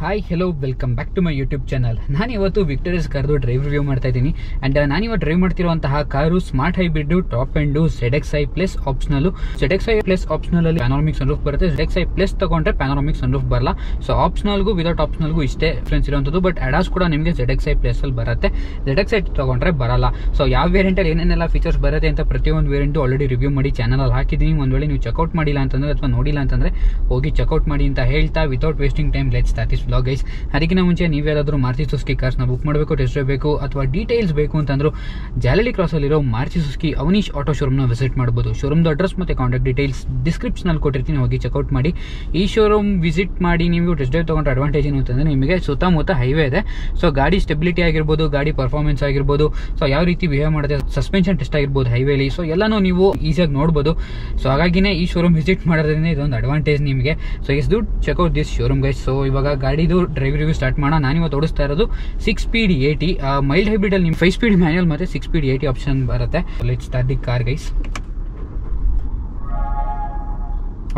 Hi hello welcome back to my YouTube channel. ನಾನು ಇವತ್ತು victorious ಕಾರ್ದು ಡ್ರೈವ್ ರಿವ್ಯೂ ಮಾಡ್ತಾ ಇದ್ದೀನಿ. ಆ್ಯಂಡ್ ನಾನಿವತ್ತು ಡ್ರೈವ್ ಮಾಡ್ತಿರುವಂತಹ car smart hybrid top end ZXi plus optional. ZXi plus optional ಅಲ್ಲಿ ಪ್ಯಾನೋರಮಿಕ್ ಸನ್ರೂಫ್ ಬರುತ್ತೆ. ZXi ಪ್ಲಸ್ ತಗೊಂಡ್ರೆ ಪ್ಯಾನೋರಮಿಕ್ ಸನ್ರೂಫ್ ಬರಲ್ಲ. ಸೊ ಆಪ್ಷನಲ್ಗೂ ವಿದೌಟ್ ಆಪ್ಷನಲ್ಗೂ ಇಷ್ಟೇ ಡಿಫ್ರೆನ್ಸ್ ಇರುವಂಥದ್ದು. ಬಟ್ ಅಡಾಸ್ ಕೂಡ ನಿಮಗೆ ZXi ಪ್ಲಸ್ ಅಲ್ಲಿ ಬರುತ್ತೆ, ZXi ತಗೊಂಡ್ರೆ ಬರಲ್ಲ. ಸೊ ಯಾವ ವೇರಿಯಂಟಲ್ಲಿ ಏನೇನೆಲ್ಲ ಫೀಚರ್ಸ್ ಬರುತ್ತೆ ಅಂತ ಪ್ರತಿಯೊಂದು ವೇರಿಯಂಟು ಆಲ್ರೆಡಿ ರಿವ್ಯೂ ಮಾಡಿ ಚಾನಲ್ ಹಾಕಿದ್ದೀನಿ. ಒಂದು ವೇಳೆ ನೀವು ಚೆಕ್ಔಟ್ ಮಾಡಿಲ್ಲ ಅಂತಂದ್ರೆ ಅಥವಾ ನೋಡಿಲ್ಲ ಅಂತಂದ್ರೆ ಹೋಗಿ ಚೆಕ್ಔಟ್ ಮಾಡಿ ಅಂತ ಹೇಳ್ತಾ without wasting time let's start this vlog guys. ಅದಕ್ಕಿಂತ ಮುಂಚೆ ನೀವ್ಯಾರಾದರೂ ಮಾರುತಿ ಸುಜುಕಿ ಕಾರ್ಸ್ನ ಬುಕ್ ಮಾಡಬೇಕು, ಟೆಸ್ಟ್ ಡ್ರೈವ್ ಬೇಕು ಅಥವಾ ಡೀಟೇಲ್ಸ್ ಬೇಕು ಅಂತಂದ್ರು ಜಾಲಹಳ್ಳಿ ಕ್ರಾಸಲ್ಲಿರೋ ಮಾರುತಿ ಸುಜುಕಿ ಅವನೀಶ್ ಆಟೋ ಶೋರೂಮ್ನ ವಿಸಿಟ್ ಮಾಡಬಹುದು. ಶೋರೂಮ್ದು ಅಡ್ರೆಸ್ ಮತ್ತು ಕಾಂಟ್ಯಾಕ್ಟ್ ಡೀಟೇಲ್ಸ್ ಡಿಸ್ಕ್ರಿಪ್ಷನಲ್ಲಿ ಕೊಟ್ಟಿರ್ತೀನಿ, ಹೋಗಿ ಚೆಕ್ಔಟ್ ಮಾಡಿ. ಈ ಶೋರೂಮ್ ವಿಸಿಟ್ ಮಾಡಿ ನೀವು ಟೆಸ್ಟ್ ಡ್ರೈವ್ ತೊಗೊಂಡ್ರೆ ಅಡ್ವಾಂಟೇಜ್ ಏನು ಅಂತಂದರೆ ನಿಮಗೆ ಸುತ್ತಮುತ್ತ ಹೈವೇ ಇದೆ. ಸೊ ಗಾಡಿ ಸ್ಟೆಬಿಲಿಟಿ ಆಗಿರ್ಬೋದು, ಗಾಡಿ ಪರ್ಫಾರ್ಮೆನ್ಸ್ ಆಗಿರ್ಬೋದು, ಸೊ ಯಾವ ರೀತಿ ಬಿಹೇವ್ ಮಾಡುತ್ತೆ, ಸಸ್ಪೆನ್ಷನ್ ಟೆಸ್ಟ್ ಆಗಿರ್ಬೋದು ಹೈವೇಲಿ, ಸೊ ಎಲ್ಲನೂ ನೀವು ಈಸಿಯಾಗಿ ನೋಡ್ಬೋದು. ಸೊ ಹಾಗಾಗಿನೇ ಈ ಶೋರೂಮ್ ವಿಸಿಟ್ ಮಾಡೋದ್ರಿಂದ ಇದೊಂದು ಅಡ್ವಾಂಟೇಜ್ ನಿಮಗೆ. So yes do check out this showroom guys. So ಇವಾಗ ಗಾಡಿದು ಡ್ರೈವ್ ರಿವ್ಯೂ ಸ್ಟಾರ್ಟ್ ಮಾಡೋಣ. ನಾನಿವತ್ತು ಓಡಿಸ್ತಾ ಇರೋದು 6 ಸ್ಪೀಡ್ 80 ಮೈಲ್ಡ್ ಹೈಬ್ರಿಡ್ ಅಲ್ಲಿ 5 ಸ್ಪೀಡ್ ಮ್ಯಾನ್ಯುಯಲ್ ಮತ್ತೆ 6 ಸ್ಪೀಡ್ 80 ಆಪ್ಷನ್ ಬರುತ್ತೆ. Let's start the car guys.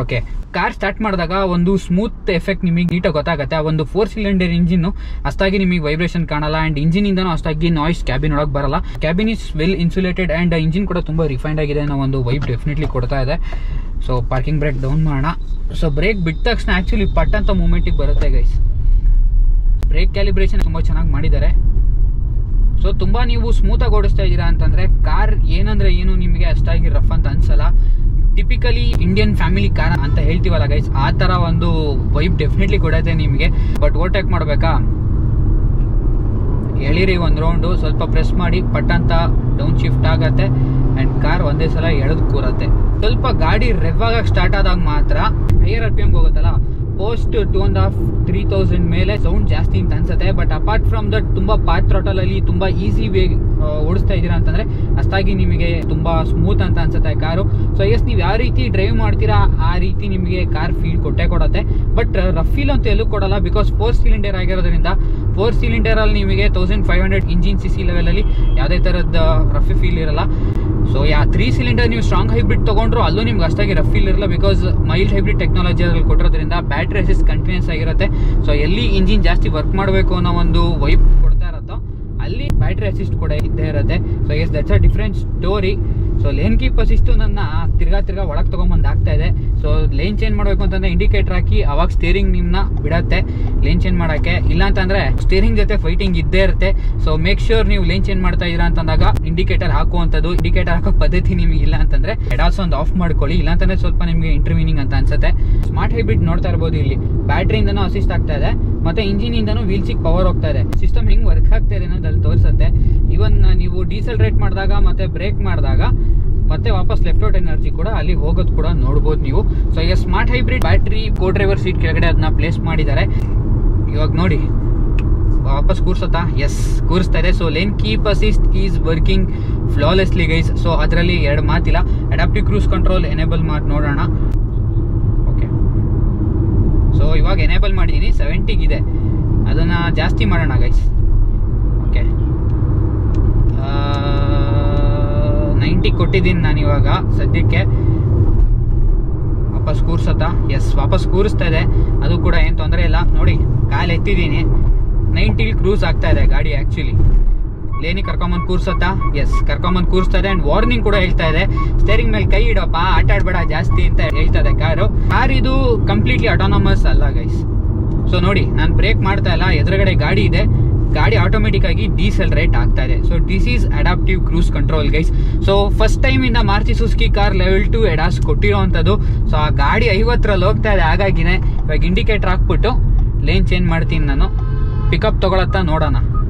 Okay, car start ಮಾಡಿದಾಗ ಒಂದು ಸ್ಮೂತ್ ಎಫೆಕ್ಟ್ ನಿಮಗೆ ನೀಟಾಗಿ ಗೊತ್ತಾಗುತ್ತೆ. ಆ ಒಂದು 4 ಸಿಲಿಂಡರ್ ಇಂಜಿನ್ ಅಷ್ಟಾಗಿ ನಿಮಗೆ ವೈಬ್ರೇಷನ್ ಕಾಣಲ್ಲ. ಅಂಡ್ ಇಂಜಿನ್ ಇಂದನೂ ಅಷ್ಟಾಗಿ ನಾಯ್ಸ್ ಕ್ಯಾಬಿನ್ ಒಳಗೆ ಬರಲ್ಲ. Cabin is well insulated and engine ಕೂಡ ತುಂಬಾ ರಿಫೈನ್ಡ್ ಆಗಿದೆ ಅನ್ನೋ ಒಂದು ವೈಬ್ ಡೆಫಿನೆಟ್ಲಿ ಕೊಡ್ತಾ ಇದೆ. ಸೊ ಪಾರ್ಕಿಂಗ್ ಬ್ರೇಕ್ ಡೌನ್ ಮಾಡೋಣ. ಸೊ ಬ್ರೇಕ್ ಬಿಟ್ಟ ತಕ್ಷಣ ಆಕ್ಚುಲಿ ಪಟ್ ಅಂತ ಮೂಮೆಂಟಿಗೆ ಬರುತ್ತೆ ಗೈಸ್. ಬ್ರೇಕ್ ಕ್ಯಾಲಿಬ್ರೇಷನ್ ತುಂಬಾ ಚೆನ್ನಾಗಿ ಮಾಡಿದ್ದಾರೆ. ಸೊ ತುಂಬಾ ನೀವು ಸ್ಮೂತಾಗಿ ಓಡಿಸ್ತಾ ಇದ್ದೀರಾ ಅಂತಂದ್ರೆ ಕಾರ್ ಏನಂದ್ರೆ ಏನು ನಿಮಗೆ ಅಷ್ಟಾಗಿ ರಫ್ ಅಂತ ಅನ್ಸಲ್ಲ. ಟಿಪಿಕಲಿ ಇಂಡಿಯನ್ ಫ್ಯಾಮಿಲಿ ಕಾರ್ ಅಂತ ಹೇಳ್ತೀವಲ್ಲ ಗೈಸ್, ಆ ತರ ಒಂದು ವೈಬ್ ಡೆಫಿನೆಟ್ಲಿ ಕೊಡುತ್ತೆ ನಿಮಗೆ. ಬಟ್ ಓವರ್ಟೇಕ್ ಮಾಡ್ಬೇಕಾ, ಎಳಿರಿ ಒಂದು ರೌಂಡು, ಸ್ವಲ್ಪ ಪ್ರೆಸ್ ಮಾಡಿ ಪಟ್ ಅಂತ ಡೌನ್ ಶಿಫ್ಟ್ ಆಗತ್ತೆ ಅಂಡ್ ಕಾರ್ ಒಂದೇ ಸಲ ಎಳೆದು ಕೂರತ್ತೆ. ಸ್ವಲ್ಪ ಗಾಡಿ ರೆವ್ ಆಗಿ ಸ್ಟಾರ್ಟ್ ಆದಾಗ ಮಾತ್ರ ಹೈಯರ್ RPM ಹೋಗುತ್ತಲ್ಲ, ಪೋಸ್ಟ್ 2,500-3,000 ಮೇಲೆ ಸೌಂಡ್ ಜಾಸ್ತಿ ಅಂತ ಅನ್ಸುತ್ತೆ. ಬಟ್ ಅಪಾರ್ಟ್ ಫ್ರಮ್ ದಟ್ ತುಂಬಾ ಪಾತ್ ಥ್ರಾಟಲ್ ಅಲ್ಲಿ ತುಂಬಾ ಈಸಿ ವೇ ಓಡಿಸ್ತಾ ಇದ್ದೀರಾ ಅಂತಂದ್ರೆ ಅಷ್ಟಾಗಿ ನಿಮಗೆ ತುಂಬಾ ಸ್ಮೂತ್ ಅಂತ ಅನ್ಸುತ್ತೆ ಕಾರು. ಸೊ ಎಸ್ ನೀವು ಯಾವ ರೀತಿ ಡ್ರೈವ್ ಮಾಡ್ತೀರಾ ಆ ರೀತಿ ನಿಮಗೆ ಕಾರ್ ಫೀಲ್ ಕೊಡುತ್ತೆ. ಬಟ್ ರಫ್ ಫೀಲ್ ಅಂತ ಎಲ್ಲೂ ಕೊಡಲ್ಲ, ಬಿಕಾಸ್ 4 ಸಿಲಿಂಡರ್ ಆಗಿರೋದ್ರಿಂದ 4 ಸಿಲಿಂಡರ್ ಅಲ್ಲಿ ನಿಮಗೆ 1500 ಇಂಜಿನ್ CC ಲೆವೆಲ್ ಅಲ್ಲಿ ಯಾವುದೇ ತರದ ರಫ್ ಫೀಲ್ ಇರಲ್ಲ. ಸೊ 3 ಸಿಲಿಂಡರ್ ನೀವು ಸ್ಟ್ರಾಂಗ್ ಹೈಬ್ರಿಡ್ ತಗೊಂಡ್ರು ಅಲ್ಲೂ ನಿಮ್ಗೆ ಅಷ್ಟಾಗಿ ರಫ್ ಫೀಲ್ ಇರಲ್ಲ, ಬಿಕಾಸ್ ಮೈಲ್ಡ್ ಹೈಬ್ರಿಡ್ ಟೆಕ್ನಾಲಜಿ ಅಲ್ಲಿ ಕೊಟ್ಟಿರೋದ್ರಿಂದ ಬ್ಯಾಟ್ರಿ ಅಸಿಸ್ಟ್ ಕಂಟಿನ್ಯೂಸ್ ಆಗಿರುತ್ತೆ. ಸೊ ಎಲ್ಲಿ ಇಂಜಿನ್ ಜಾಸ್ತಿ ವರ್ಕ್ ಮಾಡಬೇಕು ಅನ್ನೋ ಒಂದು ವೈಬ್ ಕೊಡ್ತಾ ಇರತ್ತೋ ಅಲ್ಲಿ ಬ್ಯಾಟ್ರಿ ಅಸಿಸ್ಟ್ ಕೂಡ ಇದ್ದೇ ಇರುತ್ತೆ. So yes that's a different story. So lane keep assist ನನ್ನ ತಿರ್ಗಾ ಒಳಗೆ ತೊಗೊಂಬಂದು ಆಗ್ತಾ ಇದೆ. ಸೊ ಲೇನ್ ಚೇಂಜ್ ಮಾಡಬೇಕು ಅಂತಂದ್ರೆ ಇಂಡಿಕೇಟರ್ ಹಾಕಿ ಅವಾಗ ಸ್ಟೇರಿಂಗ್ ನಿಮ್ಮನ್ನ ಬಿಡತ್ತೆ ಲೇನ್ ಚೇಂಜ್ ಮಾಡೋಕ್ಕೆ. ಇಲ್ಲ ಅಂತಂದ್ರೆ ಸ್ಟೇರಿಂಗ್ ಜೊತೆ ಫೈಟಿಂಗ್ ಇದ್ದೇ ಇರುತ್ತೆ. ಸೊ ಮೇಕ್ ಶ್ಯೂರ್ ನೀವು ಲೇನ್ ಚೇಂಜ್ ಮಾಡ್ತಾ ಇದ್ದೀರಾ ಅಂತಂದಾಗ ಇಂಡಿಕೇಟರ್ ಹಾಕುವಂಥದ್ದು. ಇಂಡಿಕೇಟರ್ ಹಾಕೋ ಪದ್ಧತಿ ನಿಮಗೆ ಇಲ್ಲ ಅಂತಂದ್ರೆ ಎಡಾಸ್ ಒಂದು ಆಫ್ ಮಾಡ್ಕೊಳ್ಳಿ, ಇಲ್ಲ ಅಂತಂದ್ರೆ ಸ್ವಲ್ಪ ನಿಮಗೆ ಇಂಟರ್ವೀನಿಂಗ್ ಅಂತ ಅನ್ಸುತ್ತೆ. ಸ್ಮಾರ್ಟ್ ಹೈಬ್ರಿಡ್ ನೋಡ್ತಾ ಇರ್ಬೋದು, ಇಲ್ಲಿ ಬ್ಯಾಟ್ರಿಯಿಂದನೂ ಅಸಿಸ್ಟ್ ಆಗ್ತಾ ಇದೆ ಮತ್ತೆ ಇಂಜಿನ್ ಇಂದನೂ ವೀಲ್ಸಿಗೆ ಪವರ್ ಹೋಗ್ತಾ ಇದೆ. ಸಿಸ್ಟಮ್ ಹೆಂಗ್ ವರ್ಕ್ ಆಗ್ತಾ ಇದೆ ಅನ್ನೋದು ಅಲ್ಲಿ ತೋರಿಸುತ್ತೆ. ಇವನ್ ನೀವು ಡೀಸೆಲ್ರೇಟ್ ಮಾಡಿದಾಗ ಮತ್ತೆ ಬ್ರೇಕ್ ಮಾಡಿದಾಗ ಮತ್ತೆ ವಾಪಸ್ ಲೆಫ್ಟ್ ಔಟ್ ಎನರ್ಜಿ ಕೂಡ ಅಲ್ಲಿ ಹೋಗೋದು ಕೂಡ ನೋಡ್ಬೋದು ನೀವು. ಸೊ ಈಗ smart hybrid battery co driver seat ಕೆಳಗಡೆ ಅದನ್ನ ಪ್ಲೇಸ್ ಮಾಡಿದ್ದಾರೆ. ಇವಾಗ ನೋಡಿ ವಾಪಸ್ ಕೂರ್ಸತ್ತಾ? ಎಸ್, ಕೂರಿಸ್ತಾ ಇದೆ. So lane keep assist is working flawlessly guys. So ಅದರಲ್ಲಿ 2 ಮಾತಿಲ್ಲ. ಅಡಾಪ್ಟಿವ್ ಕ್ರೂಸ್ ಕಂಟ್ರೋಲ್ ಎನೇಬಲ್ ಮಾಡಿ ನೋಡೋಣ. ಓಕೆ, ಸೊ ಇವಾಗ ಎನೇಬಲ್ ಮಾಡಿದ್ದೀನಿ, 70 ಅದನ್ನ ಜಾಸ್ತಿ ಮಾಡೋಣ ಗೈಸ್. ಓಕೆ, 90 ಕೊಟ್ಟಿದ್ದೀನಿ ನಾನು ಇವಾಗ ಸದ್ಯಕ್ಕೆ. ವಾಪಸ್ ಕೂರ್ಸತ್ತಾ? ಎಸ್, ವಾಪಸ್ ಕೂರಿಸ್ತಾ ಇದೆ. ಅದು ಕೂಡ ಏನು ತೊಂದರೆ ಇಲ್ಲ. ನೋಡಿ ಕಾಲು ಎತ್ತಿದ್ದೀನಿ, 90 ಕ್ರೂಸ್ ಆಗ್ತಾ ಇದೆ ಗಾಡಿ. ಆಕ್ಚುಲಿ ಲೇನಿಗೆ ಕರ್ಕೊಂಬಂದು ಕೂರ್ಸತ್ತಾ? ಎಸ್, ಕರ್ಕೊಂಬಂದು ಕೂರಿಸ್ತಾ ಇದೆ. ಅಂಡ್ ವಾರ್ನಿಂಗ್ ಕೂಡ ಹೇಳ್ತಾ ಇದೆ, ಸ್ಟೇರಿಂಗ್ ಮೇಲೆ ಕೈ ಇಡಪ್ಪ, ಆಟ ಆಡ್ಬೇಡ ಜಾಸ್ತಿ ಅಂತ ಹೇಳ್ತಾ ಇದೆ ಕಾರ್ ಇದು ಕಂಪ್ಲೀಟ್ಲಿ ಆಟೋನಮಸ್ ಅಲ್ಲ ಗೈಸ್. ಸೊ ನೋಡಿ ನಾನು ಬ್ರೇಕ್ ಮಾಡ್ತಾ ಇಲ್ಲ, ಎದುರುಗಡೆ ಗಾಡಿ ಇದೆ, ಗಾಡಿ ಆಟೋಮೆಟಿಕ್ ಆಗಿ ಡಿಸೆಲರೇಟ್ ಆಗ್ತಾ ಇದೆ. So this is adaptive cruise control guys. So first time ಇಂದ Maruti Suzuki car level 2 ADAS ಕೊಟ್ಟಿರೋವಂಥದ್ದು. ಸೊ ಆ ಗಾಡಿ 50ರಲ್ಲಿ ಹೋಗ್ತಾ ಇದೆ, ಹಾಗಾಗಿನೇ ಇವಾಗ ಇಂಡಿಕೇಟರ್ ಹಾಕ್ಬಿಟ್ಟು ಲೇನ್ ಚೇಂಜ್ ಮಾಡ್ತೀನಿ ನಾನು. ಪಿಕಪ್ ತಗೊಳತ್ತಾ ನೋಡೋಣ.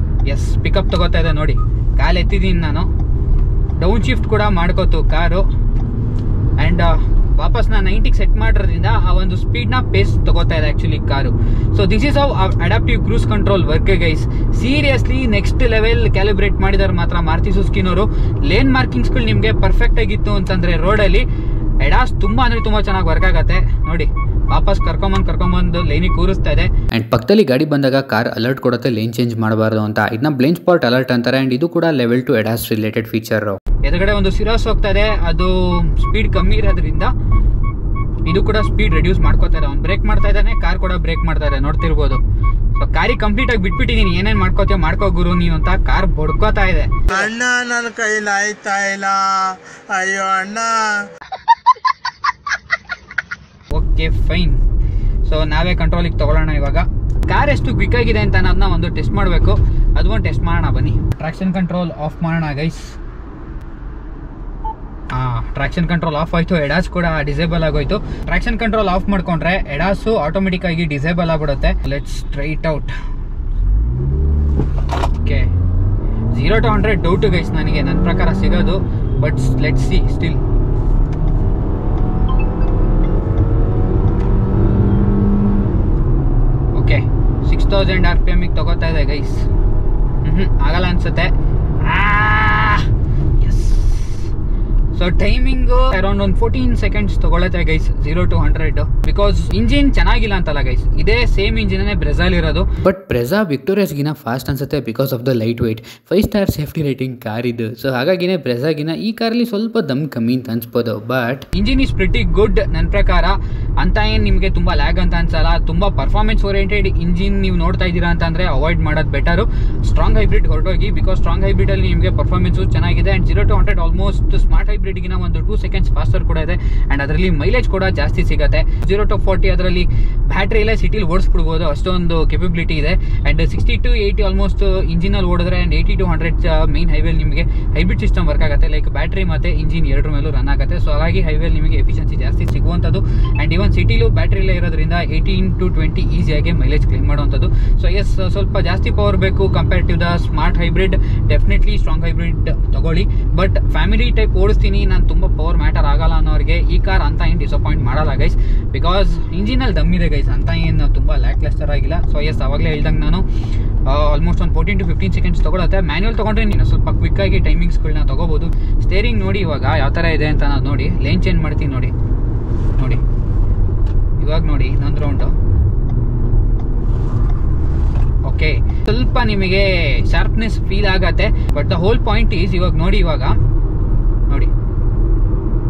ಎಸ್, ಪಿಕಪ್ ತಗೋತಾ ಇದೆ ನೋಡಿ, ಕಾಲು ಎತ್ತಿದ್ದೀನಿ ನಾನು. ಡೌನ್ ಶಿಫ್ಟ್ ಕೂಡ ಮಾಡ್ಕೋತು ಕಾರು. ಅಂಡ್ ವಾಪಸ್ ನಾನು 90 ಸೆಟ್ ಮಾಡಿರೋದ್ರಿಂದ ಆ ಒಂದು ಸ್ಪೀಡ್ನ ಪೇಸ್ ತಗೋತಾ ಇದೆ actually car. So this is how adaptive cruise control work guys. Seriously next level calibrate ಮಾಡಿದಾರೆ ಮಾತ್ರ ಮಾರುತಿ ಸುಜುಕಿನವರು. ಲೇನ್ ಮಾರ್ಕಿಂಗ್ಸ್ಗಳು ನಿಮಗೆ ಪರ್ಫೆಕ್ಟ್ ಆಗಿತ್ತು ಅಂತಂದ್ರೆ ರೋಡಲ್ಲಿ ಎಡಾಸ್ ತುಂಬಾ ಅಂದ್ರೆ ತುಂಬಾ ಚೆನ್ನಾಗಿ ವರ್ಕ್ ಆಗತ್ತೆ. ನೋಡಿ ವಾಪಸ್ ಕರ್ಕೊಂಬಂದು ಲೈನಿಗೆ ಕೂರಿಸ್ತಾ ಇದೆ. ಅಂಡ್ ಪಕ್ಕದಲ್ಲಿ ಗಾಡಿ ಬಂದಾಗ ಕಾರ್ ಅಲರ್ಟ್ ಕೊಡುತ್ತೆ ಲೇನ್ ಚೇಂಜ್ ಮಾಡಬಾರ್ದು ಅಂತ. ಇದನ್ನ ಬ್ಲೈಂಡ್ ಸ್ಪಾಟ್ ಅಲರ್ಟ್ ಅಂತಾರೆ. ಅಂಡ್ ಇದು ಕೂಡ ಲೆವೆಲ್ 2 ಎಡಾಸ್ ರಿಲೇಟೆಡ್ ಫೀಚರ್. ಎದುರುಗಡೆ ಒಂದು ಸಿರಾಸ್ ಹೋಗ್ತಾ ಇದೆ, ಅದು ಸ್ಪೀಡ್ ಕಮ್ಮಿ ಇರೋದ್ರಿಂದ ಇದು ಕೂಡ ಸ್ಪೀಡ್ ರೆಡ್ಯೂಸ್ ಮಾಡ್ಕೋತಾ ಇದೆ. ಅವ್ನು ಬ್ರೇಕ್ ಮಾಡ್ತಾ ಇದ್ದಾನೆ, ಕಾರ್ ಕೂಡ ಬ್ರೇಕ್ ಮಾಡ್ತಾ ಇದೆ, ನೋಡ್ತಿರ್ಬೋದು. ಸೊ ಕಾರಿ ಕಂಪ್ಲೀಟ್ ಆಗಿ ಬಿಟ್ಬಿಟ್ಟಿದೀನಿ, ಏನೇನ್ ಮಾಡ್ಕೋತೀವ ಮಾಡ್ಕೋ ಗುರು ನೀನು ಅಂತ ಕಾರ್ ಬಡ್ಕೋತಾ ಇದೆ. ಅಣ್ಣ ನನ್ನ ಕೈಲಿ ಆಯ್ತಾ ಇಲ್ಲ, ಅಯ್ಯೋ ಅಣ್ಣ. Okay fine. ಸೊ ನಾವೇ ಕಂಟ್ರೋಲಿಗೆ ತಗೊಳ್ಳೋಣ ಇವಾಗ. ಕಾರ್ ಎಷ್ಟು ಕ್ವಿಕ್ ಆಗಿದೆ ಅಂತ ಅನ್ನೋದನ್ನ ಒಂದು ಟೆಸ್ಟ್ ಮಾಡಬೇಕು, ಅದು ಒಂದು ಟೆಸ್ಟ್ ಮಾಡೋಣ ಬನ್ನಿ. ಟ್ರಾಕ್ಷನ್ ಕಂಟ್ರೋಲ್ ಆಫ್ ಮಾಡೋಣ ಗೈಸ್. ಟ್ರಾಕ್ಷನ್ ಕಂಟ್ರೋಲ್ ಆಫ್ ಆಯ್ತು, ಎಡಾಸ್ ಕೂಡ ಡಿಸೇಬಲ್ ಆಗೋಯ್ತು. ಟ್ರಾಕ್ಷನ್ ಕಂಟ್ರೋಲ್ ಆಫ್ ಮಾಡ್ಕೊಂಡ್ರೆ ಎಡಾಸು ಆಟೋಮೆಟಿಕ್ ಆಗಿ ಡಿಸೇಬಲ್ ಆಗ್ಬಿಡುತ್ತೆ. Let's try it out. Okay 0 to 100 doubt guys ನನಗೆ, ನನ್ನ ಪ್ರಕಾರ ಸಿಗೋದು. But let's see still. Okay 6000 RPM ತಗೋತಾ ಇದೆ ಗೈಸ್. ಆಗಲ್ಲ ಅನ್ಸುತ್ತೆ. ಸೊ ಟೈಮಿಂಗು ಅರೌಂಡ್ ಒಂದು 14 ಸೆಕೆಂಡ್ಸ್ ತಗೊಳತ್ತೆ ಗೈಸ್ 0 to 100. ಬಿಕಾಸ್ ಇಂಜಿನ್ ಚೆನ್ನಾಗಿಲ್ಲ ಅಂತಲ್ಲ ಗೈಸ್, ಇದೇ ಸೇಮ್ ಇಂಜಿನ್ ಬ್ರೆಜಾಲ್ ಇರೋದು. ಬಟ್ ಬ್ರೆಜಾ ವಿಕ್ಟೋರಿಯಸ್ಗಿನ ಫಾಸ್ಟ್ ಅನ್ಸುತ್ತೆ because of the light weight. 5 star safety rating car ಇದು. ಸೊ ಹಾಗಾಗಿನೇ ಬ್ರೆಜಾಗಿನ ಈ ಕಾರಲ್ಲಿ ಸ್ವಲ್ಪ ದಮ್ ಕಮ್ಮಿ ಅಂತ ಅನ್ಸ್ಬೋದು. But engine is pretty good ನನ್ನ ಪ್ರಕಾರ. ಅಂತ ಏನು ನಿಮಗೆ ತುಂಬ ಲ್ಯಾಗ್ ಅಂತ ಅನ್ಸಲ್ಲ. ತುಂಬ ಪರ್ಫಾರ್ಮೆನ್ಸ್ ಓರಿಯೆಂಟೆಡ್ ಇಂಜಿನ್ ನೀವು ನೋಡ್ತಾ ಇದ್ದೀರಾ ಅಂತಂದ್ರೆ ಅವಾಯ್ಡ್ ಮಾಡೋದು ಬೆಟರು. ಸ್ಟ್ರಾಂಗ್ ಹೈಬ್ರಿಡ್ ಹೊರಟೋಗಿ, ಬಿಕಾಸ್ ಸ್ಟ್ರಾಂಗ್ ಹೈಬ್ರಿಡ್ ಅಲ್ಲಿ ನಿಮಗೆ ಪರ್ಫಾರ್ಮೆನ್ಸು ಚೆನ್ನಾಗಿದೆ. ಅಂಡ್ 0 to 100 ಆಲ್ಮೋಸ್ಟ್ ಸ್ಮಾರ್ಟ್ ಹೈಬ್ರಿಡ್ಗಿನ ಒಂದು 2 seconds ಫಾಸ್ಟರ್ ಕೂಡ ಇದೆ. ಅಂಡ್ ಅದರಲ್ಲಿ ಮೈಲೇಜ್ ಕೂಡ ಜಾಸ್ತಿ ಸಿಗುತ್ತೆ. 0 to 40 ಅದರಲ್ಲಿ ಬ್ಯಾಟ್ರಿ ಎಲ್ಲ ಸಿಟಿಲಿ ಓಡಿಸ್ಬಿಡ್ಬೋದು, ಅಷ್ಟೊಂದು ಕೆಪಬಿಲಿಟಿ ಇದೆ. ಅಂಡ್ 60 to 80 ಆಲ್ಮೋಸ್ಟ್ ಇಂಜಿನಲ್ಲಿ ಓಡಿದ್ರೆ, ಅಂಡ್ 80 to 100 ಮೇನ್ ಹೈವೇಲಿ ನಿಮಗೆ ಹೈಬ್ರಿಡ್ ಸಿಸ್ಟಮ್ ವರ್ಕ್ ಆಗುತ್ತೆ. ಲೈಕ್ ಬ್ಯಾಟ್ರಿ ಮತ್ತೆ ಇಂಜಿನ್ ಎರಡರ ಮೇಲೂ ರನ್ ಆಗುತ್ತೆ. ಸೊ ಹಾಗಾಗಿ ಹೈವೇಲಿ ನಿಮಗೆ ಎಫಿಷಿಯನ್ಸಿ ಜಾಸ್ತಿ ಸಿಗುವಂಥದ್ದು. ಅಂಡ್ ಇವನ್ ಸಿಟಿಲೂ ಬ್ಯಾಟ್ರಿ ಎಲ್ಲ ಇರೋದ್ರಿಂದ 18 to 20 ಈಸಿಯಾಗಿ ಮೈಲೇಜ್ ಕ್ಲೈಮ್ ಮಾಡುವಂಥದ್ದು. ಸೊ ಎಸ್, ಸ್ವಲ್ಪ ಜಾಸ್ತಿ ಪವರ್ ಬೇಕು compare to the smart hybrid. Definitely strong hybrid ತಗೊಳ್ಳಿ. ಬಟ್ ಫ್ಯಾಮಿಲಿ ಟೈಪ್ ಓಡಿಸ್ತೀನಿ ನಾನು, ತುಂಬ ಪವರ್ ಮ್ಯಾಟರ್ ಆಗಲ್ಲ ಅನ್ನೋರಿಗೆ ಈ ಕಾರ್ ಅಂತ ಏನು ಡಿಸಪಾಯಿಂಟ್ ಮಾಡಲ್ಲ ಗೈಸ್. ಬಿಕಾಸ್ ಇಂಜಿನಲ್ಲಿ ದಮ್ ಇದೆ ಗೈಸ್, ಅಂತ ಏನು ತುಂಬ ಲ್ಯಾಕ್ ಲೆಸ್ಟರ್ ಆಗಿಲ್ಲ. ಸೊ ಎಸ್, ಅವಾಗಲೇ ಹೇಳ್ದಂಗೆ ನಾನು ಆಲ್ಮೋಸ್ಟ್ ಒಂದು 14 to 15 seconds ತಗೊಳುತ್ತೆ. ಮ್ಯಾನ್ಯುವಲ್ ತೊಗೊಂಡ್ರೆ ನೀನು ಸ್ವಲ್ಪ ಕ್ವಿಕ್ಕಾಗಿ ಟೈಮಿಂಗ್ಸ್ಗಳನ್ನ ತೊಗೋಬೋದು. ಸ್ಟೇರಿಂಗ್ ನೋಡಿ ಇವಾಗ ಯಾವ ಥರ ಇದೆ ಅಂತ ನಾನು ನೋಡಿ ಲೇನ್ ಚೇಂಜ್ ಮಾಡ್ತೀನಿ. ನೋಡಿ ಇವಾಗ ನೋಡಿ ಇನ್ನೊಂದು ರೌಂಡು. ಓಕೆ, ಸ್ವಲ್ಪ ನಿಮಗೆ ಶಾರ್ಪ್ನೆಸ್ ಫೀಲ್ ಆಗತ್ತೆ. But the whole point is ಇವಾಗ ನೋಡಿ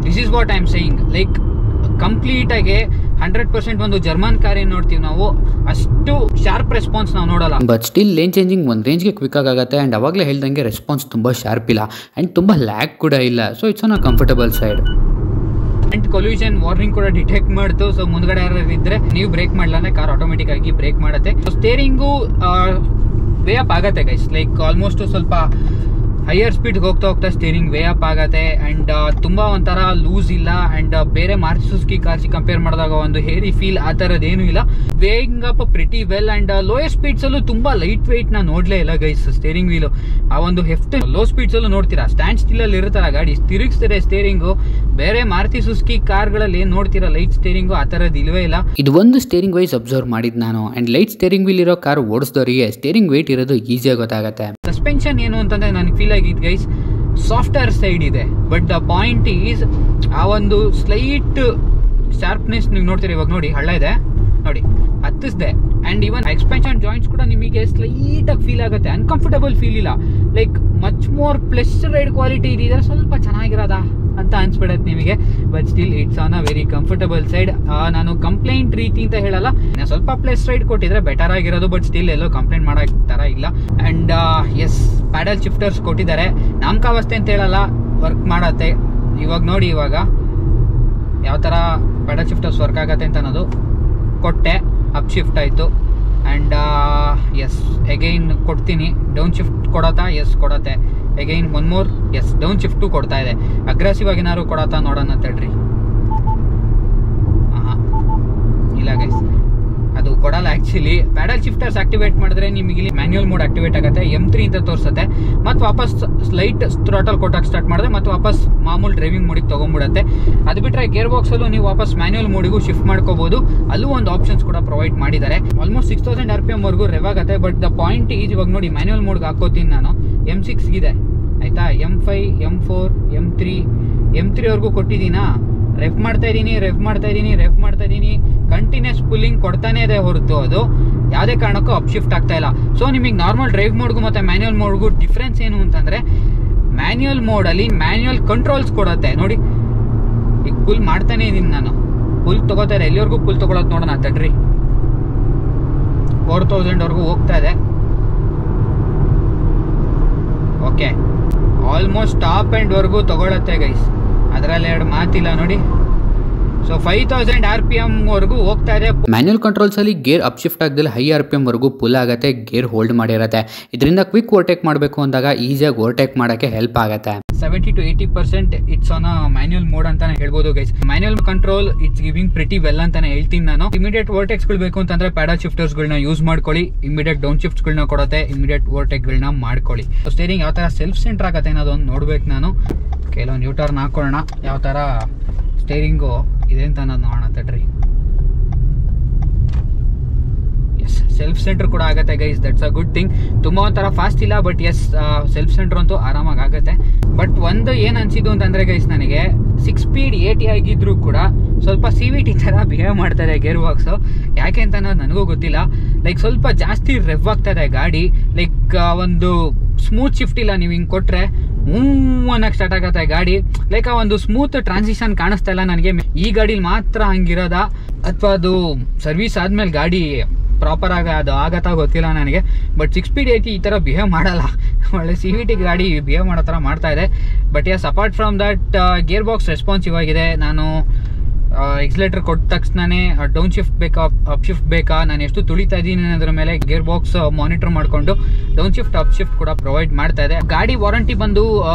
this is what I am saying. Like complete ಆಗಿ 100% ಒಂದು ಜರ್ಮನ್ ಕಾರ್ ಏನ್ ನೋಡ್ತೀವಿ ನಾವು, ಅಷ್ಟು ಶಾರ್ಪ್ ರೆಸ್ಪಾನ್ಸ್ ನಾವು ನೋಡಲ್ಲ. ಬಟ್ ಸ್ಟಿಲ್ ಲೇನ್ ಚೇಂಜಿಂಗ್ ಒಂದು ರೇಂಜ್ಗೆ ಕ್ವಿಕ್ ಆಗುತ್ತೆ. ಅಂಡ್ ಅವಾಗಲೇ ಹೇಳ್ದಂಗೆ ರೆಸ್ಪಾನ್ಸ್ ತುಂಬ ಶಾರ್ಪ್ ಇಲ್ಲ ಅಂಡ್ ತುಂಬ ಲ್ಯಾಗ್ ಕೂಡ ಇಲ್ಲ. So it's on a comfortable side. And collusion warning ಕೂಡ ಡಿಟೆಕ್ಟ್ ಮಾಡ್ತು. ಸೊ ಮುಂದ್ಗಡೆ ಯಾರು ಇದ್ರೆ ನೀವು ಬ್ರೇಕ್ ಮಾಡಲ್ಲ ಅಂದ್ರೆ ಕಾರ್ ಆಟೋಮೆಟಿಕ್ ಆಗಿ ಬ್ರೇಕ್ ಮಾಡುತ್ತೆ. ಸ್ಟೇರಿಂಗು ವೇ ಅಪ್ ಆಗತ್ತೆ ಗೈಸ್. ಲೈಕ್ ಆಲ್ಮೋಸ್ಟ್ ಸ್ವಲ್ಪ ಹೈಯರ್ ಸ್ಪೀಡ್ ಹೋಗ್ತಾ ಸ್ಟೇರಿಂಗ್ ವೇ ಅಪ್ ಆಗತ್ತೆ. ಅಂಡ್ ತುಂಬಾ ಒಂಥರ ಲೂಸ್ ಇಲ್ಲ. ಅಂಡ್ ಬೇರೆ ಮಾರುತಿ ಸುಜುಕಿ ಕಾರ್ಸ್ ಕಂಪೇರ್ ಮಾಡಿದಾಗ ಒಂದು ಹೇರಿ ಫೀಲ್ ಆ ಥರದ್ದು ಏನೂ ಇಲ್ಲ. Weighing up pretty well. And lower speeds ಅಲ್ಲೂ ತುಂಬಾ ಲೈಟ್ ವೆಯ್ಟ್ ನ ನೋಡ್ಲೇ ಇಲ್ಲ ಗೈಸ್. ಸ್ಟೇರಿಂಗ್ ವೀಲು ಆ ಒಂದು ಹೆಫ್ಟ್ ಲೋ ಸ್ಪೀಡ್ಸ್ ಅಲ್ಲೂ ನೋಡ್ತೀರಾ, ಸ್ಟ್ಯಾಂಡ್ ಸ್ಟಿಲ್ ಅಲ್ಲಿ ಇರುತ್ತಲ್ಲ ಗಾಡಿ, ತಿರುಗಿಸ್ತಾರೆ ಸ್ಟೇರಿಂಗು. ಬೇರೆ ಮಾರುತಿ ಸುಜುಕಿ ಕಾರ್ಗಳಲ್ಲಿ ಏನ್ ನೋಡ್ತೀರಾ ಲೈಟ್ ಸ್ಟೇರಿಂಗು, ಆ ಥರದ್ದು ಇಲ್ವೇ ಇಲ್ಲ. ಇದು ಒಂದು ಸ್ಟೇರಿಂಗ್ ವೈಸ್ ಅಬ್ಸರ್ವ್ ಮಾಡಿದ್ ನಾನು. ಅಂಡ್ ಲೈಟ್ ಸ್ಟೇರಿಂಗ್ ವೀಲ್ ಇರೋ ಕಾರ್ ಓಡಿಸಿದವರಿಗೆ ಸ್ಟೇರಿಂಗ್ ವೇಟ್ ಇರೋದು ಈಸಿಯಾಗಿ ಗೊತ್ತಾಗುತ್ತೆ. ಸಸ್ಪೆನ್ಷನ್ ಏನು ಅಂತಂದ್ರೆ ನನಗೆ ಫೀಲ್ ಆಗಿದ್ ಗೈಸ್, ಸಾಫ್ಟ್ವೇರ್ ಸೈಡ್ ಇದೆ. ಬಟ್ ದ ಪಾಯಿಂಟ್ ಈಸ್ ಆ ಒಂದು ಸ್ಲೈಟ್ ಶಾರ್ಪ್ನೆಸ್ ನೀವು ನೋಡ್ತೀರಿ. ಇವಾಗ ನೋಡಿ ಹಳ್ಳ ಇದೆ ನೋಡಿ, ಹತ್ತಿಸ್ದೆ. ಅಂಡ್ ಇವನ್ ಎಕ್ಸ್ಪೆನ್ಷನ್ ಜಾಯಿಂಟ್ಸ್ ಕೂಡ ನಿಮಗೆ ಸ್ಲೈಟ್ ಆಗಿ ಫೀಲ್ ಆಗುತ್ತೆ. ಅನ್ಕಂಫರ್ಟಬಲ್ ಫೀಲ್ ಇಲ್ಲ. Like much more plush ride quality ಇದೆ, ಸ್ವಲ್ಪ ಚೆನ್ನಾಗಿರೋದಾ ಅಂತ ಅನ್ಸ್ಬಿಡತ್ತೆ ನಿಮಗೆ. But still it's on a very comfortable side. ನಾನು ಕಂಪ್ಲೇಂಟ್ ರೀತಿ ಅಂತ ಹೇಳಲ್ಲ, ಸ್ವಲ್ಪ ಪ್ಲಸ್ ರೈಡ್ ಕೊಟ್ಟಿದ್ರೆ ಬೆಟರ್ ಆಗಿರೋದು. ಬಟ್ ಸ್ಟಿಲ್ ಎಲ್ಲೋ ಕಂಪ್ಲೇಂಟ್ ಮಾಡೋ ತರ ಇಲ್ಲ. ಅಂಡ್ ಎಸ್, ಪ್ಯಾಡಲ್ ಶಿಫ್ಟರ್ಸ್ ಕೊಟ್ಟಿದ್ದಾರೆ. ನಾಮಕಾವಸ್ಥೆ ಅಂತ ಹೇಳಲ್ಲ, ವರ್ಕ್ ಮಾಡತ್ತೆ. ಇವಾಗ ನೋಡಿ ಇವಾಗ ಯಾವ ಥರ ಪ್ಯಾಡಲ್ ಶಿಫ್ಟರ್ಸ್ ವರ್ಕ್ ಆಗತ್ತೆ ಅಂತ ಅನ್ನೋದು ಕೊಟ್ಟೆ. ಅಪ್ ಶಿಫ್ಟ್ ಆಯಿತು. ಆ್ಯಂಡ್ ಎಸ್, ಅಗೈನ್ ಕೊಡ್ತೀನಿ. ಡೌನ್ ಶಿಫ್ಟ್ ಕೊಡತ್ತಾ? ಎಸ್ ಕೊಡತ್ತೆ. Again one more, yes down shift ಕೊಡ್ತಾ ಇದೆ. ಅಗ್ರೆಸಿವ್ ಆಗಿ ಏನಾದ್ರು ಕೊಡತ್ತಾ ನೋಡೋಣ ತಡ್ರಿ. ಇಲ್ಲ ಗೈಸ್, ಅದು ಕೊಡಲ್ಲ ಆ್ಯಕ್ಚುಲಿ. ಪ್ಯಾಡಲ್ ಶಿಫ್ಟರ್ಸ್ ಆಕ್ಟಿವೇಟ್ ಮಾಡಿದ್ರೆ ನಿಮಗೆ ಇಲ್ಲಿ ಮ್ಯಾನ್ಯುವಲ್ ಮೋಡ್ ಆಕ್ಟಿವೇಟ್ ಆಗುತ್ತೆ. M3 ಅಂತ ತೋರಿಸುತ್ತೆ. ಮತ್ತು ವಾಪಸ್ ಲೈಟ್ ಥ್ರಾಟಲ್ ಕೊಟ್ಟಾಗ ಸ್ಟಾರ್ಟ್ ಮಾಡಿದ್ರೆ ಮತ್ತೆ ವಾಪಸ್ ಮಾಮೂಲಿ ಡ್ರೈವಿಂಗ್ ಮೋಡಿಗೆ ತೊಗೊಂಡ್ಬಿಡುತ್ತೆ. ಅದು ಬಿಟ್ಟರೆ ಗೇರ್ ಬಾಕ್ಸಲ್ಲೂ ನೀವು ವಾಪಸ್ ಮ್ಯಾನ್ಯುವಲ್ ಮೋಡಿಗೂ ಶಿಫ್ಟ್ ಮಾಡ್ಕೋಬಹುದು. ಅಲ್ಲೂ ಒಂದು ಆಪ್ಷನ್ಸ್ ಕೂಡ ಪ್ರೊವೈಡ್ ಮಾಡಿದ್ದಾರೆ. ಆಲ್ಮೋಸ್ಟ್ 6000 RPM ವರೆಗೂ ರೆವ್ ಆಗುತ್ತೆ. ಬಟ್ ದ ಪಾಯಿಂಟ್ ಈಸ್ ಇವಾಗ ನೋಡಿ ಮ್ಯಾನ್ಯುವಲ್ ಮೋಡ್ಗೆ ಹಾಕೋತೀನಿ ನಾನು. M6 ಇದೆ ಆಯ್ತಾ, M5, M4, M3 ವರೆಗೂ ಕೊಟ್ಟಿದ್ದೀನಾ. ರೆಫ್ ಮಾಡ್ತಾ ಇದ್ದೀನಿ. ಕಂಟಿನ್ಯೂಸ್ ಪುಲ್ಲಿಂಗ್ ಕೊಡ್ತಾನೆ ಇದೆ ಹೊರತು ಅದು ಯಾವುದೇ ಕಾರಣಕ್ಕೂ ಅಪ್ ಶಿಫ್ಟ್ ಆಗ್ತಾ ಇಲ್ಲ. ಸೊ ನಿಮಗೆ ನಾರ್ಮಲ್ ಡ್ರೈವ್ ಮೋಡ್ಗೂ ಮತ್ತು ಮ್ಯಾನ್ಯುವಲ್ ಮೋಡ್ಗೂ ಡಿಫ್ರೆನ್ಸ್ ಏನು ಅಂತಂದರೆ, ಮ್ಯಾನ್ಯುವಲ್ ಮೋಡಲ್ಲಿ ಮ್ಯಾನ್ಯುವಲ್ ಕಂಟ್ರೋಲ್ಸ್ ಕೊಡುತ್ತೆ ನೋಡಿ. ಈಗ ಪುಲ್ ಮಾಡ್ತಾನೆ ಇದ್ದೀನಿ ನಾನು. ಪುಲ್ ತೊಗೋತಾರೆ, ಎಲ್ಲಿವರೆಗೂ ಪುಲ್ ತೊಗೊಳೋದು ನೋಡೋಣ ತಡ್ರಿ. 4000ವರೆಗೂ ಹೋಗ್ತಾ ಇದೆ. ಓಕೆ, ಆಲ್ಮೋಸ್ಟ್ ಟಾಪ್ ಎಂಡ್ವರೆಗೂ ತಗೊಳತ್ತೆ ಗೈಸ್, ಅದರಲ್ಲಿ ಎರಡು ಮಾತಿಲ್ಲ ನೋಡಿ. ಸೊ 5000 RPM ವರೆಗೂ ಹೋಗ್ತಾ ಇದೆ. ಮ್ಯಾನ್ಯಲ್ ಕಂಟ್ರೋಲ್ಸ್ ಅಲ್ಲಿ ಗೇರ್ ಅಪ್ ಶಿಫ್ಟ್ ಆಗದಲ್ಲಿ ಹೈ RPM ವರೆಗೂ ಪುಲ್ ಆಗುತ್ತೆ, ಗೇರ್ ಹೋಲ್ಡ್ ಮಾಡಿರುತ್ತೆ. ಇದರಿಂದ ಕ್ವಿಕ್ ಓವರ್ಟೇಕ್ ಮಾಡಬೇಕು ಅಂದಾಗ ಈಸಿಯಾಗಿ ಓವರ್ಟೇಕ್ ಮಾಡೋಕ್ಕೆ ಹೆಲ್ಪ್ ಆಗುತ್ತೆ. 70 to 80% it's on manual mode ಅಂತಾನೆ ಹೇಳ್ಬೋದು guys. Manual control it's giving pretty well ಅಂತಾನೆ ಹೇಳ್ತೀನಿ ನಾನು. ಇಮಿಡಿಯೇಟ್ ಓವರ್ಟೇಕ್ಸ್ ಗಳು ಬೇಕು ಅಂತಂದ್ರೆ ಪ್ಯಾಡಲ್ ಶಿಫ್ಟರ್ಸ್ ಗಳನ್ನ ಯೂಸ್ ಮಾಡ್ಕೊಳ್ಳಿ. ಇಮಿಡಿಯೇಟ್ ಡೌನ್ ಶಿಫ್ಟ್ಸ್ ಗಳನ್ನ ಕೊಡುತ್ತೆ, ಇಮಿಡಿಯೇಟ್ ಓವರ್ಟೇಕ್ ಗಳನ್ನ ಮಾಡ್ಕೊಳ್ಳಿ. ಸ್ಟೇರಿಂಗ್ ಯಾವ ತರ ಸೆಲ್ಫ್ ಸೆಂಟರ್ ಆಗತ್ತೆ ಅನ್ನೋದೊಂದು ನೋಡ್ಬೇಕು ನಾನು. ಕೆಲವೊಂದು ನ್ಯೂಟರ್ನ್ ಹಾಕೊಳ್ಳೋಣ, ಯಾವ ತರ ಸ್ಟೇರಿಂಗು ಇದೆ ಅಂತ ನಾನು ನೋಡೋಣ ತಡ್ರಿ. ಎಸ್, ಸೆಲ್ಫ್ ಸೆಂಟರ್ ಕೂಡ ಆಗುತ್ತೆ guys, that's a good thing. ತುಂಬ ಒಂಥರ ಫಾಸ್ಟ್ ಇಲ್ಲ, ಬಟ್ ಎಸ್ ಸೆಲ್ಫ್ ಸೆಂಟರ್ ಅಂತೂ ಆರಾಮಾಗಿ ಆಗುತ್ತೆ. ಬಟ್ ಒಂದು ಏನು ಅನ್ಸಿದ್ದು ಅಂತಂದ್ರೆ ಗೈಸ್, ನನಗೆ 6 ಸ್ಪೀಡ್ 80 ಆಗಿದ್ರು ಕೂಡ ಸ್ವಲ್ಪ CVT ಥರ ಬಿಹೇವ್ ಮಾಡ್ತಾರೆ ಗೇರ್ ಬಾಕ್ಸು. ಯಾಕೆ ಅಂತ ಅನ್ನೋದು ನನಗೂ ಗೊತ್ತಿಲ್ಲ. ಲೈಕ್ ಸ್ವಲ್ಪ ಜಾಸ್ತಿ ರೆವ್ ಆಗ್ತದೆ ಗಾಡಿ. ಲೈಕ್ ಒಂದು ಸ್ಮೂತ್ ಶಿಫ್ಟ್ ಇಲ್ಲ, ನೀವು ಹಿಂಗೆ ಕೊಟ್ಟರೆ ಅನ್ನಕ್ಕೆ ಸ್ಟಾರ್ಟ್ ಆಗತ್ತೆ ಗಾಡಿ. ಲೈಕ್ ಆ ಒಂದು ಸ್ಮೂತ್ ಟ್ರಾನ್ಸಿಷನ್ ಕಾಣಿಸ್ತಾ ಇಲ್ಲ ನನಗೆ. ಈ ಗಾಡಿಲಿ ಮಾತ್ರ ಹಂಗಿರೋದ, ಅಥವಾ ಅದು ಸರ್ವಿಸ್ ಆದ್ಮೇಲೆ ಗಾಡಿ ಪ್ರಾಪರ್ ಆಗಿ ಅದು ಆಗತ್ತಾ ಗೊತ್ತಿಲ್ಲ ನನಗೆ. ಬಟ್ 6 ಸ್ಪೀಡ್ 80 ಈ ಥರ ಬಿಹೇವ್ ಮಾಡಲ್ಲ, ಒಳ್ಳೆ CVT ಗಾಡಿ ಬಿಹೇವ್ ಮಾಡೋ ಥರ ಮಾಡ್ತಾ ಇದೆ. But yes, apart from that gearbox responsive ಆಗಿದೆ. ನಾನು ಎಕ್ಸಲೇಟರ್ ಕೊಟ್ಟ ತಕ್ಷಣನೇ ಡೌನ್ ಶಿಫ್ಟ್ ಬೇಕಾ ಅಪ್ ಶಿಫ್ಟ್ ಬೇಕಾ, ನಾನು ಎಷ್ಟು ತುಳಿತಾ ಇದ್ದೀನಿ ಅನ್ನೋದ್ರ ಮೇಲೆ ಗೇರ್ ಬಾಕ್ಸ್ ಮಾನಿಟರ್ ಮಾಡಿಕೊಂಡು ಡೌನ್ ಶಿಫ್ಟ್ ಅಪ್ ಶಿಫ್ಟ್ ಕೂಡ ಪ್ರೊವೈಡ್ ಮಾಡ್ತಾ ಇದೆ. ಗಾಡಿ ವಾರಂಟಿ ಬಂದು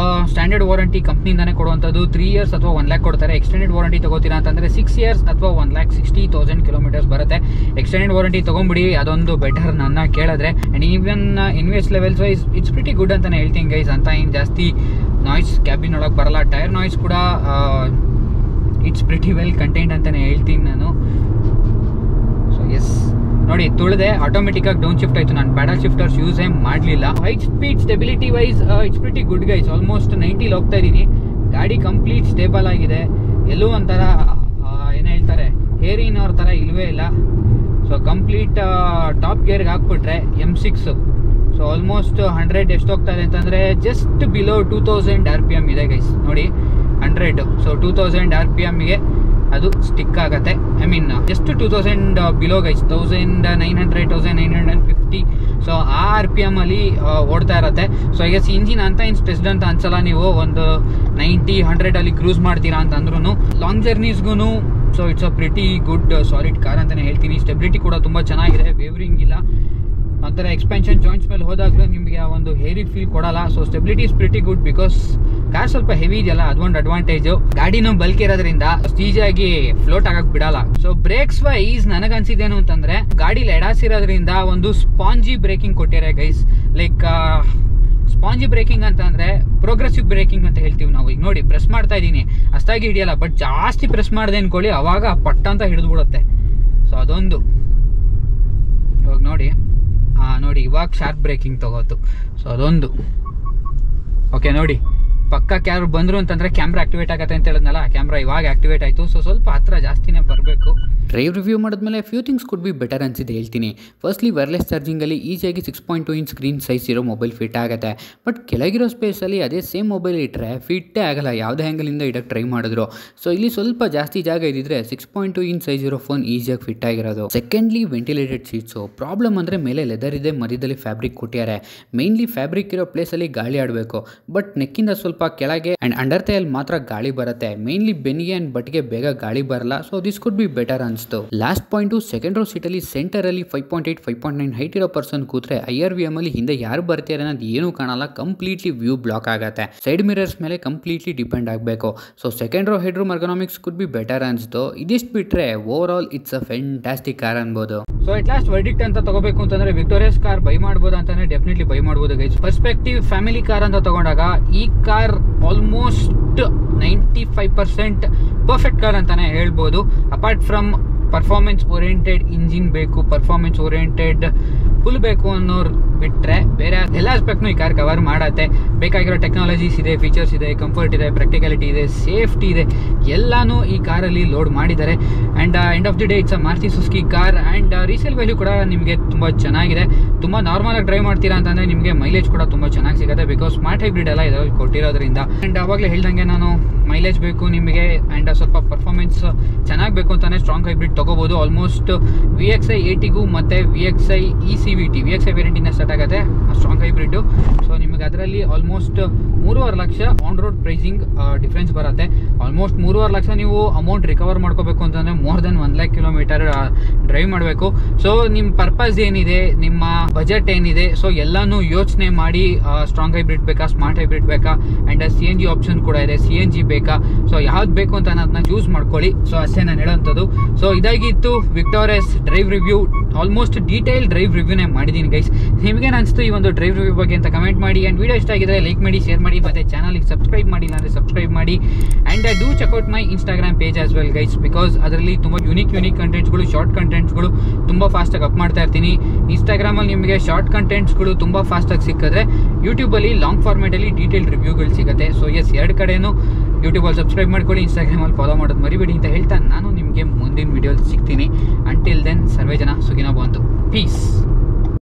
ಸ್ಟ್ಯಾಂಡರ್ಡ್ ವಾರಂಟಿ ಕಂಪ್ನಿಯಿಂದಾನೇ ಕೊಡುವಂಥದ್ದು 3 years ಅಥವಾ 1 lakh ಕೊಡ್ತಾರೆ. ಎಕ್ಸ್ಟೆಂಡೆಡ್ ವಾರಂಟಿ ತಗೋತೀರಾ ಅಂತಂದ್ರೆ 6 years ಅಥವಾ 1,60,000 kilometers ಬರುತ್ತೆ. ಎಕ್ಸ್ಟೆಂಡೆಡ್ ವಾರಂಟಿ ತಗೊಂಡ್ಬಿಡಿ, ಅದೊಂದು ಬೆಟರ್ ನನ್ನ ಕೇಳಿದ್ರೆ. And even NVH levels wise it's pretty good ಅಂತಾನೆ ಹೇಳ್ತೀನಿ ಗೈಸ್. ಅಂತ ಏನು ಜಾಸ್ತಿ ನಾಯ್ಸ್ ಕ್ಯಾಬಿನ್ ಒಳಗೆ ಬರಲ್ಲ. ಟೈರ್ ನಾಯ್ಸ್ ಕೂಡ ಇಟ್ಸ್ ಪ್ರಿಟಿ ವೆಲ್ ಕಂಟೈನ್ಡ್ ಅಂತಾನೆ ಹೇಳ್ತೀನಿ ನಾನು. ಸೊ ಎಸ್ ನೋಡಿ, ತುಳಿದೆ ಆಟೋಮೆಟಿಕ್ ಆಗಿ ಡೌನ್ ಶಿಫ್ಟ್ ಆಯ್ತು. ನಾನು ಪ್ಯಾಡಲ್ ಶಿಫ್ಟರ್ಸ್ ಯೂಸ್ ಮಾಡಲಿಲ್ಲ. High speed stability wise it's pretty good guys. Almost 90 ಹೋಗ್ತಾ ಇದ್ದೀನಿ. ಗಾಡಿ ಕಂಪ್ಲೀಟ್ ಸ್ಟೇಬಲ್ ಆಗಿದೆ. ಎಲ್ಲೂ ಒಂಥರ ಏನು ಹೇಳ್ತಾರೆ ಹೇರಿನವ್ರ ಥರ ಇಲ್ವೇ ಇಲ್ಲ. ಸೊ ಕಂಪ್ಲೀಟ್ ಟಾಪ್ ಗೇರ್ಗೆ ಹಾಕ್ಬಿಟ್ರೆ M6. ಸೊ ಆಲ್ಮೋಸ್ಟ್ 100 ಎಷ್ಟು ಹೋಗ್ತಾ ಇದೆ ಅಂತಂದರೆ ಜಸ್ಟ್ ಬಿಲೋ 2000 RPM ಇದೆ ಗೈಸ್ ನೋಡಿ. 100, ಸೊ 2000 RPMಗೆ ಅದು ಸ್ಟಿಕ್ ಆಗುತ್ತೆ. I mean just 2000 below guys, 1900 1950. So ಆ RPM ಅಲ್ಲಿ ಓಡ್ತಾ ಇರುತ್ತೆ. ಸೊ ಐ ಗೆಸ್ ಇಂಜಿನ್ ಅಂತ ಏನು ಸ್ಟ್ರೆಸ್ಡ್ ಅಂತ ಅನ್ಸಲ್ಲ. ನೀವು ಒಂದು 90-100 ಅಲ್ಲಿ ಕ್ರೂಸ್ ಮಾಡ್ತೀರಾ ಅಂತ ಅಂದ್ರೂ ಲಾಂಗ್ ಜರ್ನೀಸ್ಗೂ so it's a pretty good solid car ಅಂತಾನೆ ಹೇಳ್ತೀನಿ. ಸ್ಟೆಬಿಲಿಟಿ ಕೂಡ ತುಂಬ ಚೆನ್ನಾಗಿದೆ, ವೇವರಿಂಗ್ ಇಲ್ಲ. ಒಂಥರ ಎಕ್ಸ್ಪೆನ್ಷನ್ ಜಾಯಿಂಟ್ಸ್ ಮೇಲೆ ಹೋದಾಗಲೂ ನಿಮಗೆ ಆ ಒಂದು ಹೇರಿ ಫೀಲ್ ಕೊಡಲ್ಲ. So stability is pretty good because car ಸ್ವಲ್ಪ ಹೆವಿ ಇದೆಯಲ್ಲ, ಅದೊಂದು ಅಡ್ವಾಂಟೇಜು. ಗಾಡಿನೂ ಬಲ್ಕ್ ಇರೋದ್ರಿಂದ ಈಸಿಯಾಗಿ ಫ್ಲೋಟ್ ಆಗಕ್ ಬಿಡಲ್ಲ. ಸೊ ಬ್ರೇಕ್ಸ್ ವೈಸ್ ನನಗನ್ಸಿದ್ದೇನು ಅಂತಂದ್ರೆ, ಗಾಡಿಲಿ ಎಡಾಸ್ ಇರೋದ್ರಿಂದ ಒಂದು ಸ್ಪಾಂಜಿ ಬ್ರೇಕಿಂಗ್ ಕೊಟ್ಟಿದ್ದಾರೆ ಗೈಸ್. ಲೈಕ್ ಸ್ಪಾಂಜಿ ಬ್ರೇಕಿಂಗ್ ಅಂತ ಅಂದ್ರೆ ಪ್ರೋಗ್ರೆಸಿವ್ ಬ್ರೇಕಿಂಗ್ ಅಂತ ಹೇಳ್ತೀವಿ ನಾವು. ಈಗ ನೋಡಿ, ಪ್ರೆಸ್ ಮಾಡ್ತಾ ಇದ್ದೀನಿ, ಅಷ್ಟಾಗಿ ಹಿಡಿಯಲ್ಲ, ಬಟ್ ಜಾಸ್ತಿ ಪ್ರೆಸ್ ಮಾಡಿದೆ ಅನ್ಕೊಳ್ಳಿ, ಅವಾಗ ಪಟ್ಟ ಅಂತ ಹಿಡಿದು ಬಿಡುತ್ತೆ. ಸೊ ಅದೊಂದು ಇವಾಗ ನೋಡಿ, ನೋಡಿ ಇವಾಗ ಶಾರ್ಪ್ ಬ್ರೇಕಿಂಗ್ ತಗೋತು. ಸೊ ಅದೊಂದು ಓಕೆ. ನೋಡಿ ಪಕ್ಕಕ್ಕೆ ಯಾರು ಬಂದರು ಅಂತಂದರೆ ಕ್ಯಾಮ್ರಾ ಆಕ್ಟಿವೇಟ್ ಆಗುತ್ತೆ ಅಂತ ಹೇಳಿದ್ನಲ್ಲ, ಕ್ಯಾಮ್ರಾ ಇವಾಗ ಆಕ್ಟಿವೇಟ್ ಆಯಿತು. ಸೊ ಸ್ವಲ್ಪ ಹತ್ರ ಜಾಸ್ತಿನೇ ಬರಬೇಕು. ಡ್ರೈವ್ ರಿವ್ಯೂ ಮಾಡಿದ್ಮೇಲೆ few things could be better ಅನ್ಸಿದೆ ಹೇಳ್ತೀನಿ. ಫಸ್ಟ್ಲಿ ವೈರ್ಲೆಸ್ ಚಾರ್ಜಿಂಗಲ್ಲಿ ಈಸಿಯಾಗಿ 6.2 inch ಸ್ಕ್ರೀನ್ ಸೈಜ್ ಇರೋ ಮೊಬೈಲ್ ಫಿಟ್ ಆಗುತ್ತೆ. ಬಟ್ ಕೆಳಗಿರೋ ಸ್ಪೇಸಲ್ಲಿ ಅದೇ ಸೇಮ್ ಮೊಬೈಲ್ ಇಟ್ಟರೆ ಫಿಟ್ಟೇ ಆಗಲ್ಲ, ಯಾವುದೇ ಆ್ಯಂಗಲಿಂದ ಇಡಕ್ಕೆ ಟ್ರೈ ಮಾಡಿದ್ರು. ಸೊ ಇಲ್ಲಿ ಸ್ವಲ್ಪ ಜಾಸ್ತಿ ಜಾಗ ಇದ್ದಿದ್ರೆ 6.2 inch ಸೈಜ್ ಇರೋ ಫೋನ್ ಈಸಿಯಾಗಿ ಫಿಟ್ ಆಗಿರೋದು. Secondly ventilated seats. ಪ್ರಾಬ್ಲಮ್ ಅಂದರೆ ಮೇಲೆ ಲೆದರ್ ಇದೆ, ಮಧ್ಯದಲ್ಲಿ ಫ್ಯಾಬ್ರಿಕ್ ಕೊಟ್ಟಿದ್ದಾರೆ. ಮೇನ್ಲಿ ಫ್ಯಾಬ್ರಿಕ್ ಇರೋ ಪ್ಲೇಸಲ್ಲಿ ಗಾಳಿ ಆಡಬೇಕು, ಬಟ್ ನೆಕ್ಕಿಂದ ಸ್ವಲ್ಪ ಕೆಳಗೆ ಆ್ಯಂಡ್ ಅಂಡರ್ ತೈಯಲ್ಲಿ ಮಾತ್ರ ಗಾಳಿ ಬರುತ್ತೆ. ಮೇನ್ಲಿ ಬೆನ್ನಿಗೆ ಆ್ಯಂಡ್ ಬಟ್ಗೆ ಬೇಗ ಗಾಳಿ ಬರಲ್ಲ. So this could be better ಅನ್ಸ್ತು. ಲಾಸ್ಟ್ ಪಾಯಿಂಟು, ಸೆಕೆಂಡ್ ರೋ ಸೀಟಲ್ಲಿ ಸೆಂಟರಲ್ಲಿ 5.8 5.9 ಹೈಟ್ ಇರೋ ಪರ್ಸನ್ ಕೂತ್ರೆ IRVM ಅಲ್ಲಿ ಹಿಂದೆ ಯಾರು ಬರ್ತಾರೆ ಅನ್ನೋದು ಏನೂ ಕಾಣಲ್ಲ, ಕಂಪ್ಲೀಟ್ಲಿ ವ್ಯೂ ಬ್ಲಾಕ್ ಆಗುತ್ತೆ. ಸೈಡ್ ಮಿರರ್ಸ್ ಮೇಲೆ ಕಂಪ್ಲೀಟ್ಲಿ ಡಿಪೆಂಡ್ ಆಗಬೇಕು. So second row head room ergonomics could be better ಅನ್ಸ್ತು. ಇದಿಷ್ಟು ಬಿಟ್ರೆ over all it's a fantastic car ಅನ್ಬೋದು. ಸೊ ಅಟ್ ಲಾಸ್ಟ್ ವರ್ಡಿಕ್ಟ್ ಅಂತ ತಗೋಬೇಕು ಅಂತಂದ್ರೆ ವಿಕ್ಟೋರಿಯಸ್ ಕಾರ್ ಬೈ ಮಾಡ್ಬೋದು ಅಂತಾನೆ ಡೆಫಿನೆಟ್ಲಿ ಬೈ ಮಾಡ್ಬೋದು ಗೈಸ್. ಪರ್ಸ್ಪೆಕ್ಟಿವ್ ಫ್ಯಾಮಿಲಿ ಕಾರ್ ಅಂತ ತಗೊಂಡಾಗ ಈ ಕಾರ್ ಆಲ್ಮೋಸ್ಟ್ 95% ಪರ್ಫೆಕ್ಟ್ ಕಾರ್ ಅಂತಾನೆ ಹೇಳ್ಬೋದು. Apart from performance oriented engine ಬೇಕು, ಪರ್ಫಾರ್ಮೆನ್ಸ್ ಓರಿಯೆಂಟೆಡ್ ಫುಲ್ ಬೇಕು ಅನ್ನೋರು ಬಿಟ್ಟರೆ ಬೇರೆ ಎಲ್ಲ ಆಸ್ಪೆಕ್ಟ್ನು ಈ ಕಾರ್ ಕವರ್ ಮಾಡತ್ತೆ. ಬೇಕಾಗಿರೋ ಟೆಕ್ನಾಲಜೀಸ್ ಇದೆ, ಫೀಚರ್ಸ್ ಇದೆ, ಕಂಫರ್ಟ್ ಇದೆ, ಪ್ರಾಕ್ಟಿಕಾಲಿಟಿ ಇದೆ, ಸೇಫ್ಟಿ ಇದೆ, ಎಲ್ಲಾನು ಈ ಕಾರಲ್ಲಿ ಲೋಡ್ ಮಾಡಿದ್ದಾರೆ. And end of the day it's a Maruti Suzuki car. And resale value ಕೂಡ ನಿಮಗೆ ತುಂಬ ಚೆನ್ನಾಗಿದೆ. ತುಂಬ ನಾರ್ಮಲಾಗಿ ಡ್ರೈವ್ ಮಾಡ್ತೀರಾ ಅಂತಂದರೆ ನಿಮಗೆ ಮೈಲೇಜ್ ಕೂಡ ತುಂಬ ಚೆನ್ನಾಗಿ ಸಿಗುತ್ತೆ, ಬಿಕಾಸ್ ಸ್ಮಾರ್ಟ್ ಹೈಬ್ರಿಡ್ ಎಲ್ಲ ಇದರಲ್ಲಿ ಕೊಟ್ಟಿರೋದ್ರಿಂದ. ಆ್ಯಂಡ್ ಅವಾಗಲೇ ಹೇಳ್ದಂಗೆ ನಾನು ಮೈಲೇಜ್ ಬೇಕು ನಿಮಗೆ ಆ್ಯಂಡ್ ಸ್ವಲ್ಪ ಪರ್ಫಾರ್ಮೆನ್ಸ್ ಚೆನ್ನಾಗಿ ಬೇಕು ಅಂತಾನೆ ಸ್ಟ್ರಾಂಗ್ ಹೈಬ್ರಿಡ್ ತೊಗೋಬೋದು. ಆಲ್ಮೋಸ್ಟ್ VXi 80ಗೂ ಮತ್ತು VXi ECVT VXi ವೇರಿಯಂಟಿಂದ ಸ್ಟಾರ್ಟ್ ಆಗುತ್ತೆ ಸ್ಟ್ರಾಂಗ್ ಹೈಬ್ರಿಡ್ಡು. ಸೊ ನಿಮಗೆ ಅದರಲ್ಲಿ almost 3.5 lakh on road pricing difference ಬರುತ್ತೆ. ಆಲ್ಮೋಸ್ಟ್ 3.5 ಲಕ್ಷ ನೀವು ಅಮೌಂಟ್ ರಿಕವರ್ ಮಾಡ್ಕೋಬೇಕು ಅಂತಂದರೆ more than 1 lakh kilometre drive ಮಾಡಬೇಕು. ಸೊ ನಿಮ್ಮ ಪರ್ಪಸ್ ಏನಿದೆ, ನಿಮ್ಮ ಬಜೆಟ್ ಏನಿದೆ, ಸೊ ಎಲ್ಲನೂ ಯೋಚನೆ ಮಾಡಿ ಸ್ಟ್ರಾಂಗ್ ಹೈಬ್ರಿಡ್ ಬೇಕಾ, ಸ್ಮಾರ್ಟ್ ಹೈಬ್ರಿಡ್ ಬೇಕಾ, ಆ್ಯಂಡ್ CNG ಆಪ್ಷನ್ ಕೂಡ ಇದೆ, CNG ಬೇಕಾ, ಸೊ ಯಾವ್ದು ಬೇಕು ಅಂತ ಅನ್ನೋದನ್ನ ಚೂಸ್ ಮಾಡ್ಕೊಳ್ಳಿ. ಸೊ ಅಷ್ಟೇ ನಾನು ಹೇಳೋಂಥದ್ದು. ಸೊ ಇದಾಗಿತ್ತು Victoris drive review. Almost detail drive ರಿವ್ಯೂನೇ ಮಾಡಿದ್ದೀನಿ ಗೈಸ್. ನಿಮಗೇನು ಅನಿಸ್ತು ಈ ಒಂದು ಡ್ರೈವ್ ರಿವ್ಯೂ ಬಗ್ಗೆ ಅಂತ ಕಮೆಂಟ್ ಮಾಡಿ. ಆ್ಯಂಡ್ ವಿಡಿಯೋ ಇಷ್ಟ ಆಗಿದ್ರೆ ಲೈಕ್ ಮಾಡಿ, ಶೇರ್ ಮಾಡಿ, ಮತ್ತು ಚಾನಲ್ಗೆ ಸಬ್ಸ್ಕ್ರೈಬ್ ಮಾಡಿಲ್ಲ ಅಂದರೆ ಸಬ್ಸ್ಕ್ರೈಬ್ ಮಾಡಿ. And do check out my Instagram page as well guys, because ಅದರಲ್ಲಿ ತುಂಬ ಯುನಿಕ್ ಕಂಟೆಂಟ್ಸ್ಗಳು, ಶಾರ್ಟ್ ಕಂಟೆಂಟ್ಸ್ಗಳು ತುಂಬ ಫಾಸ್ಟಾಗಿ ಅಪ್ ಮಾಡ್ತಾ ಇರ್ತೀನಿ. ಇನ್ಸ್ಟಾಗ್ರಾಮಲ್ಲಿ ನಿಮಗೆ ಶಾರ್ಟ್ ಕಂಟೆಂಟ್ಸ್ಗಳು ತುಂಬ ಫಾಸ್ಟಾಗಿ ಸಿಕ್ಕಿದ್ರೆ ಯೂಟ್ಯೂಬಲ್ಲಿ ಲಾಂಗ್ ಫಾರ್ಮೇಟಲ್ಲಿ ಡೀಟೇಲ್ ರಿವ್ಯೂಗಳು ಸಿಗುತ್ತೆ. ಸೊ ಎಸ್, ಎರಡು ಕಡೆನೂ ಯೂಟ್ಯೂಬಲ್ಲಿ ಸಬ್ಸ್ಕ್ರೈಬ್ ಮಾಡ್ಕೊಳ್ಳಿ, ಇನ್ಸ್ಟಾಗ್ರಾಮಲ್ಲಿ ಫಾಲೋ ಮಾಡೋದು ಮರಿಬೇಡಿ ಅಂತ ಹೇಳ್ತಾ ನಾನು ನಿಮಗೆ ಮುಂದಿನ ವಿಡಿಯೋಲಿ ಸಿಗ್ತೀನಿ. ಅಂಟಿಲ್ ದೆನ್ ಸರ್ವೇ ಜನ ಸುಖಿನೋ ಭವಂತು. ಪೀಸ್.